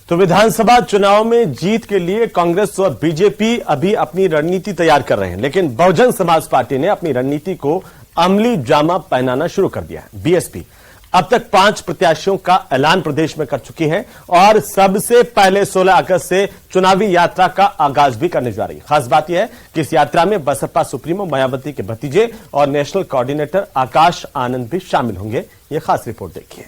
तो विधानसभा चुनाव में जीत के लिए कांग्रेस और बीजेपी अभी अपनी रणनीति तैयार कर रहे हैं, लेकिन बहुजन समाज पार्टी ने अपनी रणनीति को अमली जामा पहनाना शुरू कर दिया है। बीएसपी अब तक 5 प्रत्याशियों का ऐलान प्रदेश में कर चुकी है और सबसे पहले 16 अगस्त से चुनावी यात्रा का आगाज भी करने जा रही है। खास बात यह है कि इस यात्रा में बसपा सुप्रीमो मायावती के भतीजे और नेशनल कोऑर्डिनेटर आकाश आनंद भी शामिल होंगे। यह खास रिपोर्ट देखिए।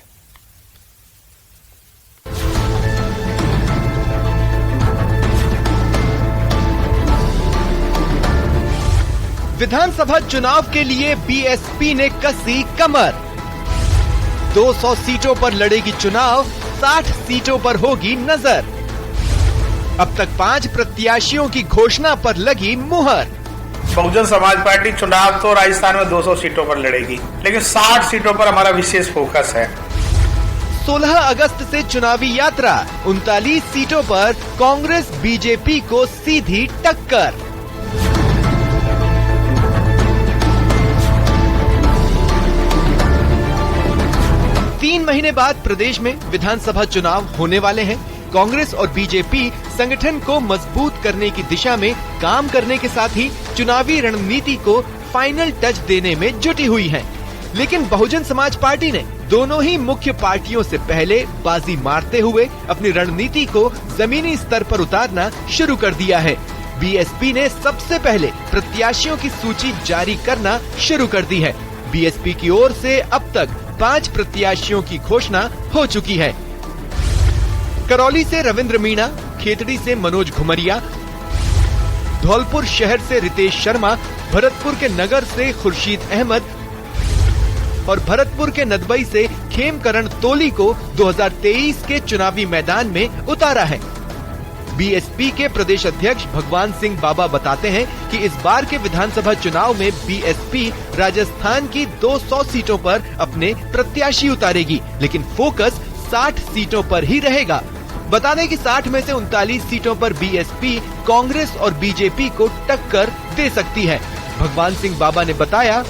विधानसभा चुनाव के लिए बीएसपी ने कसी कमर। 200 सीटों पर लड़ेगी चुनाव, 60 सीटों पर होगी नजर। अब तक 5 प्रत्याशियों की घोषणा पर लगी मुहर। बहुजन समाज पार्टी चुनाव तो राजस्थान में 200 सीटों पर लड़ेगी, लेकिन 60 सीटों पर हमारा विशेष फोकस है। 16 अगस्त से चुनावी यात्रा, 39 सीटों पर कांग्रेस बीजेपी को सीधी टक्कर। तीन महीने बाद प्रदेश में विधानसभा चुनाव होने वाले हैं। कांग्रेस और बीजेपी संगठन को मजबूत करने की दिशा में काम करने के साथ ही चुनावी रणनीति को फाइनल टच देने में जुटी हुई है। लेकिन बहुजन समाज पार्टी ने दोनों ही मुख्य पार्टियों से पहले बाजी मारते हुए अपनी रणनीति को जमीनी स्तर पर उतारना शुरू कर दिया है। बीएसपी ने सबसे पहले प्रत्याशियों की सूची जारी करना शुरू कर दी है। बीएसपी की ओर से अब तक 5 प्रत्याशियों की घोषणा हो चुकी है। करौली से रविंद्र मीणा, खेतड़ी से मनोज घुमरिया, धौलपुर शहर से रितेश शर्मा, भरतपुर के नगर से खुर्शीद अहमद और भरतपुर के नदबई से खेमकरण तोली को 2023 के चुनावी मैदान में उतारा है। बीएसपी के प्रदेश अध्यक्ष भगवान सिंह बाबा बताते हैं कि इस बार के विधानसभा चुनाव में बीएसपी राजस्थान की 200 सीटों पर अपने प्रत्याशी उतारेगी, लेकिन फोकस 60 सीटों पर ही रहेगा। बता दें कि 60 में से 39 सीटों पर बीएसपी कांग्रेस और बीजेपी को टक्कर दे सकती है। भगवान सिंह बाबा ने बताया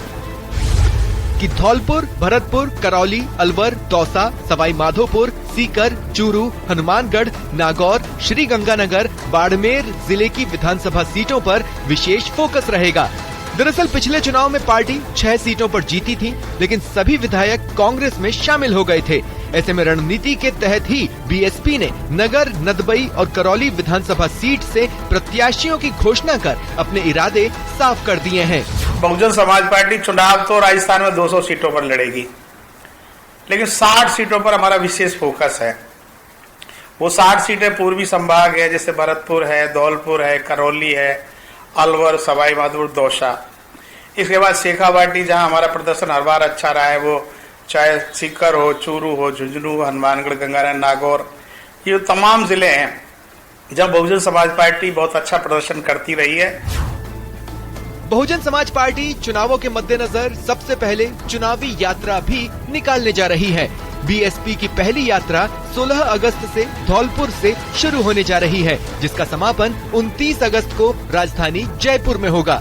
कि धौलपुर, भरतपुर, करौली, अलवर, दौसा, सवाई माधोपुर, सीकर, चूरू, हनुमानगढ़, नागौर, श्रीगंगानगर, बाड़मेर जिले की विधानसभा सीटों पर विशेष फोकस रहेगा। दरअसल पिछले चुनाव में पार्टी 6 सीटों पर जीती थी, लेकिन सभी विधायक कांग्रेस में शामिल हो गए थे। ऐसे में रणनीति के तहत ही बीएसपी ने नगर, नदबई और करौली विधानसभा सीट से प्रत्याशियों की घोषणा कर अपने इरादे साफ कर दिए हैं। बहुजन समाज पार्टी चुनाव तो राजस्थान में 200 सीटों पर लड़ेगी, लेकिन 60 सीटों पर हमारा विशेष फोकस है। वो 60 सीटें पूर्वी संभाग है, जैसे भरतपुर है, धौलपुर है, करौली है, अलवर, सवाई माधोपुर, दौसा। इसके बाद शेखावाटी, जहां हमारा प्रदर्शन हर बार अच्छा रहा है, वो चाहे सीकर हो, चूरू हो, झुंझुनू, हनुमानगढ़, गंगानगर, नागौर, ये तमाम जिले हैं जहां बहुजन समाज पार्टी बहुत अच्छा प्रदर्शन करती रही है। बहुजन समाज पार्टी चुनावों के मद्देनजर सबसे पहले चुनावी यात्रा भी निकालने जा रही है। बीएसपी की पहली यात्रा 16 अगस्त से धौलपुर से शुरू होने जा रही है, जिसका समापन 29 अगस्त को राजधानी जयपुर में होगा।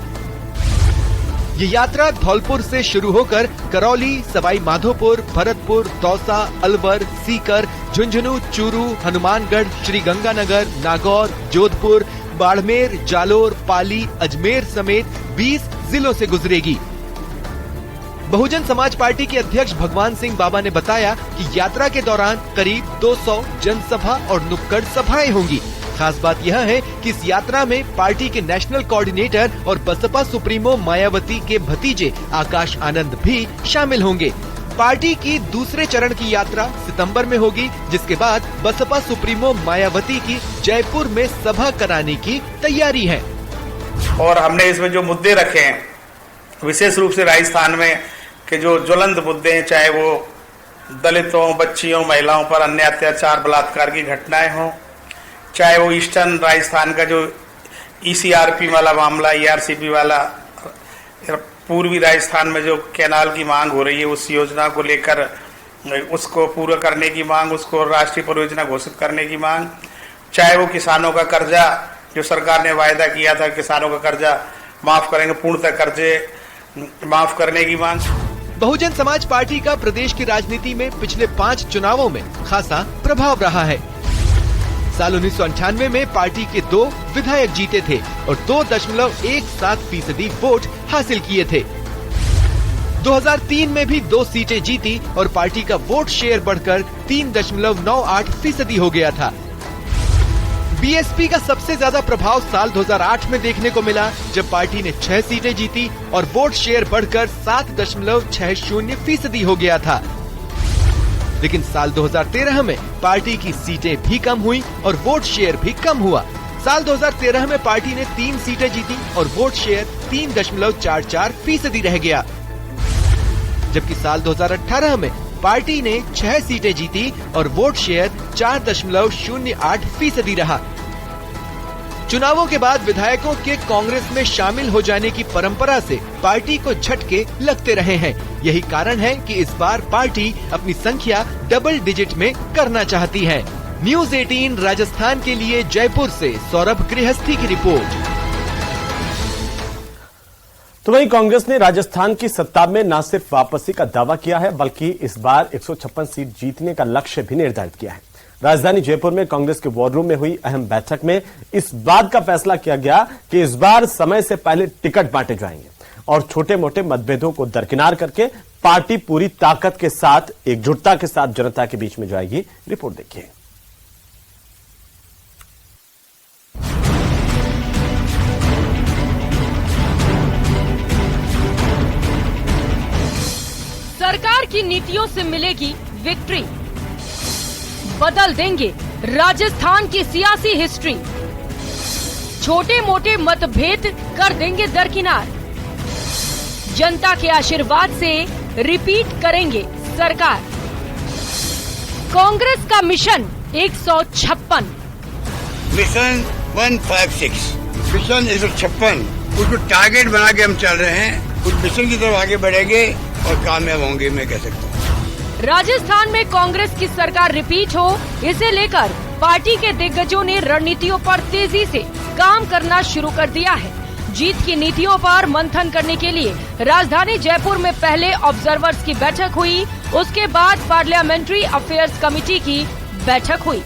ये यात्रा धौलपुर से शुरू होकर करौली, सवाई माधोपुर, भरतपुर, दौसा, अलवर, सीकर, झुंझुनू, चूरू, हनुमानगढ़, श्रीगंगानगर, नागौर, जोधपुर, बाड़मेर, जालोर, पाली, अजमेर समेत 20 जिलों से गुजरेगी। बहुजन समाज पार्टी के अध्यक्ष भगवान सिंह बाबा ने बताया कि यात्रा के दौरान करीब 200 जनसभा और नुक्कड़ सभाएं होंगी। खास बात यह है कि इस यात्रा में पार्टी के नेशनल कोऑर्डिनेटर और बसपा सुप्रीमो मायावती के भतीजे आकाश आनंद भी शामिल होंगे। पार्टी की दूसरे चरण की यात्रा सितंबर में होगी, जिसके बाद बसपा सुप्रीमो मायावती की जयपुर में सभा कराने की तैयारी है। और हमने इसमें जो मुद्दे रखे हैं, विशेष रूप से राजस्थान में के जो ज्वलंत मुद्दे हैं, चाहे वो दलितों, बच्चियों, महिलाओं पर अन्य अत्याचार, बलात्कार की घटनाएं हों, चाहे वो ईस्टर्न राजस्थान का जो ईसीआरपी वाला मामला, ईआरसीपी वाला, पूर्वी राजस्थान में जो कैनाल की मांग हो रही है, उस योजना को लेकर उसको पूरा करने की मांग, उसको राष्ट्रीय परियोजना घोषित करने की मांग, चाहे वो किसानों का कर्जा, जो सरकार ने वायदा किया था किसानों का कर्जा माफ करेंगे, पूर्णतः कर्जे माफ करने की मांग। बहुजन समाज पार्टी का प्रदेश की राजनीति में पिछले 5 चुनावों में खासा प्रभाव रहा है। साल 1998 में पार्टी के 2 विधायक जीते थे और 2.17% वोट हासिल किए थे। 2003 में भी 2 सीटें जीती और पार्टी का वोट शेयर बढ़कर 3.98% हो गया था। बीएसपी का सबसे ज्यादा प्रभाव साल 2008 में देखने को मिला, जब पार्टी ने 6 सीटें जीती और वोट शेयर बढ़कर 7.60% हो गया था। लेकिन साल 2013 में पार्टी की सीटें भी कम हुई और वोट शेयर भी कम हुआ। साल 2013 में पार्टी ने 3 सीटें जीती और वोट शेयर 3.44% रह गया, जबकि साल 2018 में पार्टी ने 6 सीटें जीती और वोट शेयर 4.08% रहा। चुनावों के बाद विधायकों के कांग्रेस में शामिल हो जाने की परंपरा से पार्टी को झटके लगते रहे हैं। यही कारण है कि इस बार पार्टी अपनी संख्या डबल डिजिट में करना चाहती है। न्यूज़ 18 राजस्थान के लिए जयपुर से सौरभ गृहस्थी की रिपोर्ट। तो वहीं कांग्रेस ने राजस्थान की सत्ता में न सिर्फ वापसी का दावा किया है, बल्कि इस बार 156 सीट जीतने का लक्ष्य भी निर्धारित किया है। राजधानी जयपुर में कांग्रेस के वॉर रूम में हुई अहम बैठक में इस बात का फैसला किया गया कि इस बार समय से पहले टिकट बांटे जाएंगे और छोटे मोटे मतभेदों को दरकिनार करके पार्टी पूरी ताकत के साथ, एकजुटता के साथ जनता के बीच में जाएगी। रिपोर्ट देखिए। सरकार की नीतियों से मिलेगी विक्ट्री, बदल देंगे राजस्थान की सियासी हिस्ट्री, छोटे मोटे मतभेद कर देंगे दरकिनार, जनता के आशीर्वाद से रिपीट करेंगे सरकार। कांग्रेस का मिशन 156, मिशन 156, मिशन 156, उसको टारगेट बना के हम चल रहे हैं। उस मिशन की तरफ आगे बढ़ेंगे और कामयाब होंगे, मैं कह सकता हूँ। राजस्थान में कांग्रेस की सरकार रिपीट हो, इसे लेकर पार्टी के दिग्गजों ने रणनीतियों पर तेजी से काम करना शुरू कर दिया है। जीत की नीतियों पर मंथन करने के लिए राजधानी जयपुर में पहले ऑब्जर्वर्स की बैठक हुई, उसके बाद पार्लियामेंट्री अफेयर्स कमेटी की बैठक हुई।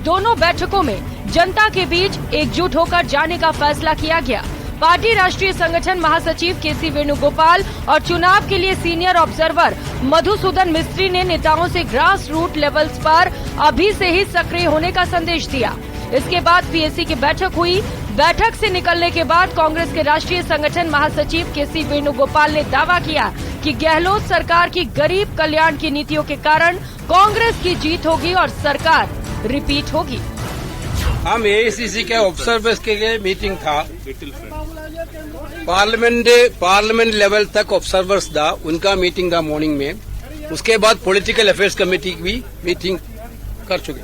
दोनों बैठकों में जनता के बीच एकजुट होकर जाने का फैसला किया गया। पार्टी राष्ट्रीय संगठन महासचिव केसी वेणुगोपाल और चुनाव के लिए सीनियर ऑब्जर्वर मधुसूदन मिस्त्री ने नेताओं से ग्रास रूट लेवल्स पर अभी से ही सक्रिय होने का संदेश दिया। इसके बाद पीएसी की बैठक हुई। बैठक से निकलने के बाद कांग्रेस के राष्ट्रीय संगठन महासचिव केसी वेणुगोपाल ने दावा किया कि गहलोत सरकार की गरीब कल्याण की नीतियों के कारण कांग्रेस की जीत होगी और सरकार रिपीट होगी। हम एआईसीसी के ऑब्जर्वर्स के लिए मीटिंग था, पार्लियामेंट लेवल तक ऑब्जर्वर्स था, उनका मीटिंग था मॉर्निंग में। उसके बाद पॉलिटिकल अफेयर्स कमेटी की भी मीटिंग कर चुके।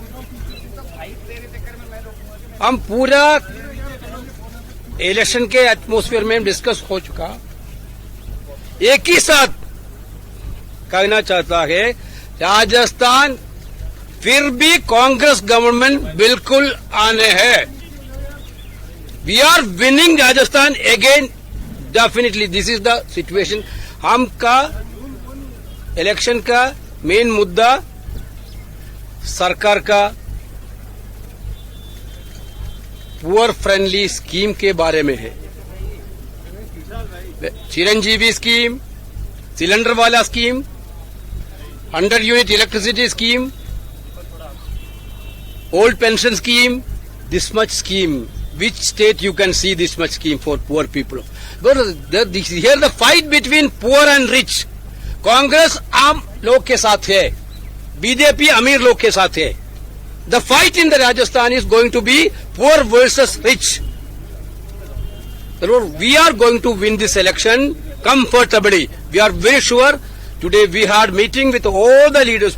हम पूरा इलेक्शन के एटमॉस्फेयर में डिस्कस हो चुका। एक ही साथ कहना चाहता है, राजस्थान फिर भी कांग्रेस गवर्नमेंट बिल्कुल आने हैं। We are winning Rajasthan again, definitely this is the situation. हम का इलेक्शन का मेन मुद्दा सरकार का पुअर फ्रेंडली स्कीम के बारे में है। चिरंजीवी स्कीम, सिलेंडर वाला scheme, 100 unit electricity scheme, old pension scheme, this much scheme. Which state you can see this much scheme for poor people? But here the fight between poor and rich. Congress आम लोग के साथ है, BJP अमीर लोग के साथ है. The fight in the Rajasthan is going to be poor versus rich. Therefore, we are going to win this election comfortably. We are very sure. Today we had meeting with all the leaders.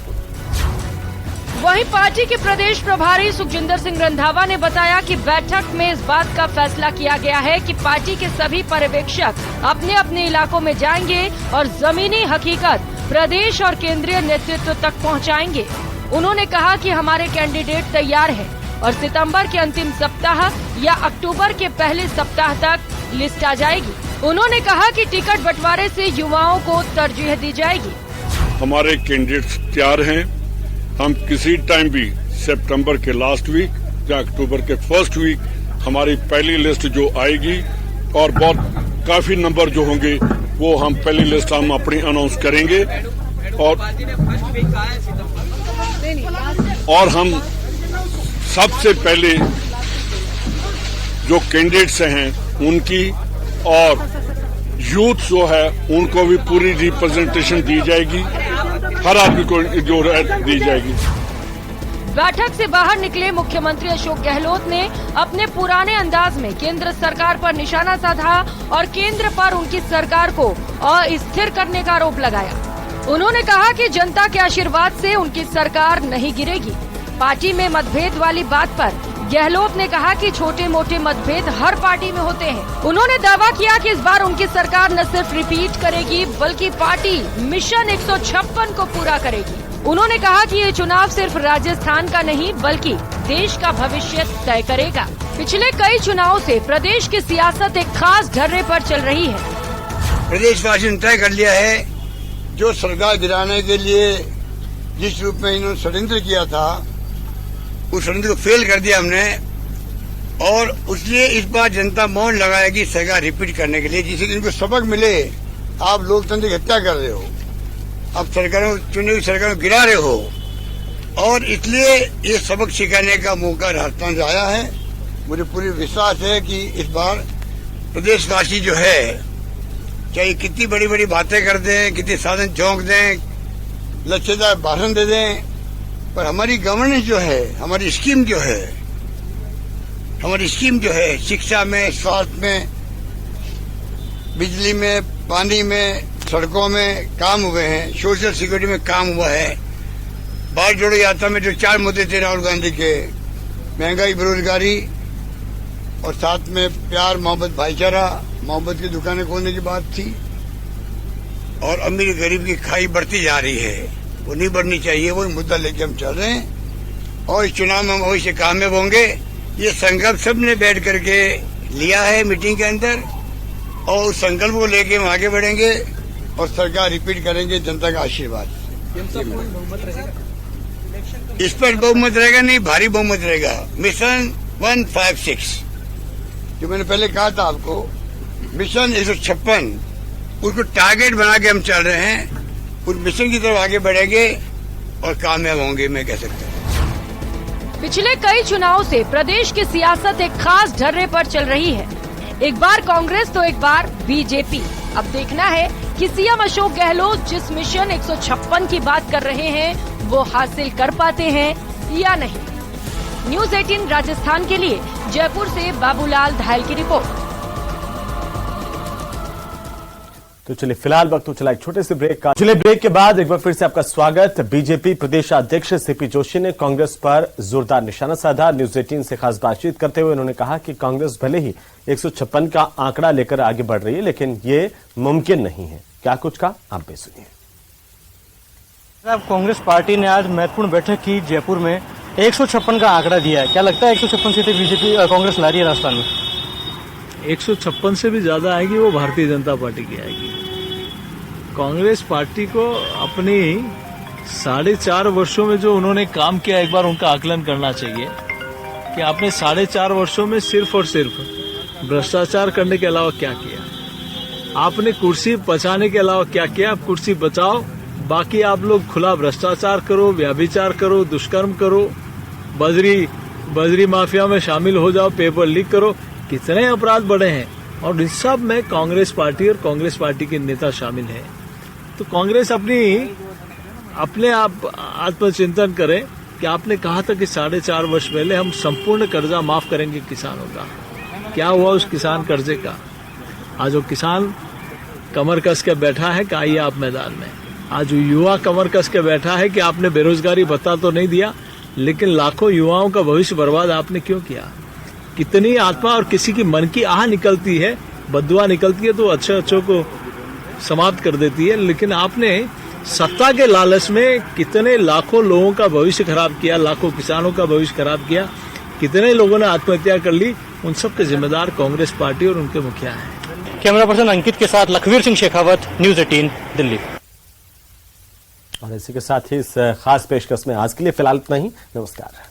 वहीं party के प्रदेश प्रभारी सुखजिंदर सिंह रंधावा ने बताया कि बैठक में इस बात का फैसला किया गया है कि पार्टी के सभी पर्यवेक्षक अपने अपने इलाकों में जाएंगे और जमीनी हकीकत प्रदेश और केंद्रीय नेतृत्व तक पहुंचाएंगे। उन्होंने कहा कि हमारे कैंडिडेट तैयार हैं और सितंबर के अंतिम सप्ताह या अक्टूबर के पहले सप्ताह तक लिस्ट आ जाएगी। उन्होंने कहा कि टिकट बंटवारे से युवाओं को तरजीह दी जाएगी। हमारे कैंडिडेट्स तैयार हैं। हम किसी टाइम भी सितंबर के लास्ट वीक या अक्टूबर के फर्स्ट वीक हमारी पहली लिस्ट जो आएगी और बहुत काफी नंबर जो होंगे वो हम पहली लिस्ट हम अपनी अनाउंस करेंगे और हम सबसे पहले जो कैंडिडेट्स हैं उनकी और यूथ जो है उनको भी पूरी रिप्रेजेंटेशन दी जाएगी, हर आदमी को जो दी जाएगी। बैठक से बाहर निकले मुख्यमंत्री अशोक गहलोत ने अपने पुराने अंदाज में केंद्र सरकार पर निशाना साधा और केंद्र पर उनकी सरकार को अस्थिर करने का आरोप लगाया। उन्होंने कहा कि जनता के आशीर्वाद से उनकी सरकार नहीं गिरेगी। पार्टी में मतभेद वाली बात पर गहलोत ने कहा कि छोटे मोटे मतभेद हर पार्टी में होते हैं। उन्होंने दावा किया कि इस बार उनकी सरकार न सिर्फ रिपीट करेगी बल्कि पार्टी मिशन 156 को पूरा करेगी। उन्होंने कहा कि ये चुनाव सिर्फ राजस्थान का नहीं बल्कि देश का भविष्य तय करेगा। पिछले कई चुनावों से प्रदेश की सियासत एक खास ढर्रे पर चल रही है। प्रदेशवासियों ने तय कर लिया है, जो सरकार गिराने के लिए जिस रूप में इन्होंने षड्यंत्र किया था उस षड्यंत्र को फेल कर दिया हमने, और इसलिए इस बार जनता मौन लगाएगी सरकार रिपीट करने के लिए, जिससे इनको सबक मिले। आप लोकतंत्र की हत्या कर रहे हो, अब सरकारों चुनी हुई सरकारों को गिरा रहे हो, और इसलिए ये सबक सिखाने का मौका राजस्थान से आया है। मुझे पूरी विश्वास है कि इस बार प्रदेशवासी जो है, चाहे कितनी बड़ी बड़ी बातें कर दें, कितने साधन झोंक दें, लच्छेदार भाषण दे दें, पर हमारी गवर्नेंस जो है, हमारी स्कीम जो है शिक्षा में, स्वास्थ्य में, बिजली में, पानी में, सड़कों में काम हुए हैं, सोशल सिक्योरिटी में काम हुआ है। भारत जोड़ो यात्रा में जो 4 मुद्दे थे राहुल गांधी के, महंगाई, बेरोजगारी और साथ में प्यार, मोहब्बत, भाईचारा, मोहब्बत की दुकानें खोलने की बात थी, और अमीर गरीब की खाई बढ़ती जा रही है, वो नहीं बढ़नी चाहिए। वही मुद्दा लेके हम चल रहे हैं और इस चुनाव में हम अवश्य कामयाब होंगे। ये संकल्प सबने बैठ करके लिया है मीटिंग के अंदर, और उस संकल्प को लेके हम आगे बढ़ेंगे और सरकार रिपीट करेंगे जनता का आशीर्वाद। इस पर बहुमत रहेगा नहीं, भारी बहुमत रहेगा। मिशन 156 जो मैंने पहले कहा था आपको, मिशन 156 उसको टारगेट बना के हम चल रहे हैं। उस मिशन की तरफ आगे बढ़ेंगे और कामयाब होंगे, मैं कह सकता हूँ। पिछले कई चुनावों से प्रदेश की सियासत एक खास ढर्रे पर चल रही है। एक बार कांग्रेस तो एक बार बीजेपी। अब देखना है कि सीएम अशोक गहलोत जिस मिशन 156 की बात कर रहे हैं वो हासिल कर पाते हैं या नहीं। न्यूज़ 18 राजस्थान के लिए जयपुर से बाबूलाल धायल की रिपोर्ट। तो चलिए फिलहाल वक्त तो चला एक छोटे से ब्रेक का। चलिए ब्रेक के बाद एक बार फिर से आपका स्वागत। बीजेपी प्रदेश अध्यक्ष सीपी जोशी ने कांग्रेस पर जोरदार निशाना साधा। न्यूज़ 18 से खास बातचीत करते हुए उन्होंने कहा कि कांग्रेस भले ही 156 का आंकड़ा लेकर आगे बढ़ रही है, लेकिन ये मुमकिन नहीं है। क्या कुछ कहा आप भी सुनिए। कांग्रेस पार्टी ने आज महत्वपूर्ण बैठक की जयपुर में, 156 का आंकड़ा दिया है। क्या लगता है 156 सीटें बीजेपी कांग्रेस ला रही है राजस्थान में? 156 से भी ज्यादा आएगी, वो भारतीय जनता पार्टी की आएगी। कांग्रेस पार्टी को अपनी 4.5 वर्षों में जो उन्होंने काम किया, एक बार उनका आकलन करना चाहिए कि आपने 4.5 वर्षों में सिर्फ और सिर्फ भ्रष्टाचार करने के अलावा क्या किया। आपने कुर्सी बचाने के अलावा क्या किया? आप कुर्सी बचाओ, बाकी आप लोग खुला भ्रष्टाचार करो, व्याभिचार करो, दुष्कर्म करो, बजरी माफिया में शामिल हो जाओ, पेपर लीक करो। कितने अपराध बढ़े हैं, और इस सब में कांग्रेस पार्टी और कांग्रेस पार्टी के नेता शामिल हैं। तो कांग्रेस अपने आप आत्मचिंतन करे कि आपने कहा था कि 4.5 वर्ष पहले हम संपूर्ण कर्जा माफ करेंगे किसानों का। क्या हुआ उस किसान कर्जे का? आज वो किसान कमर कस के बैठा है कि आइए आप मैदान में। आज युवा कमर कस के बैठा है कि आपने बेरोजगारी भत्ता तो नहीं दिया, लेकिन लाखों युवाओं का भविष्य बर्बाद आपने क्यों किया? कितनी आत्मा और किसी की मन की आह निकलती है, बद्दुआ निकलती है तो अच्छों को समाप्त कर देती है। लेकिन आपने सत्ता के लालच में कितने लाखों लोगों का भविष्य खराब किया, लाखों किसानों का भविष्य खराब किया, कितने लोगों ने आत्महत्या कर ली। उन सब के जिम्मेदार कांग्रेस पार्टी और उनके मुखिया हैं। कैमरा पर्सन अंकित के साथ लखवीर सिंह शेखावत, न्यूज़ 18 दिल्ली। और इसी के साथ ही इस खास पेशकश में आज के लिए फिलहाल इतना ही। नमस्कार।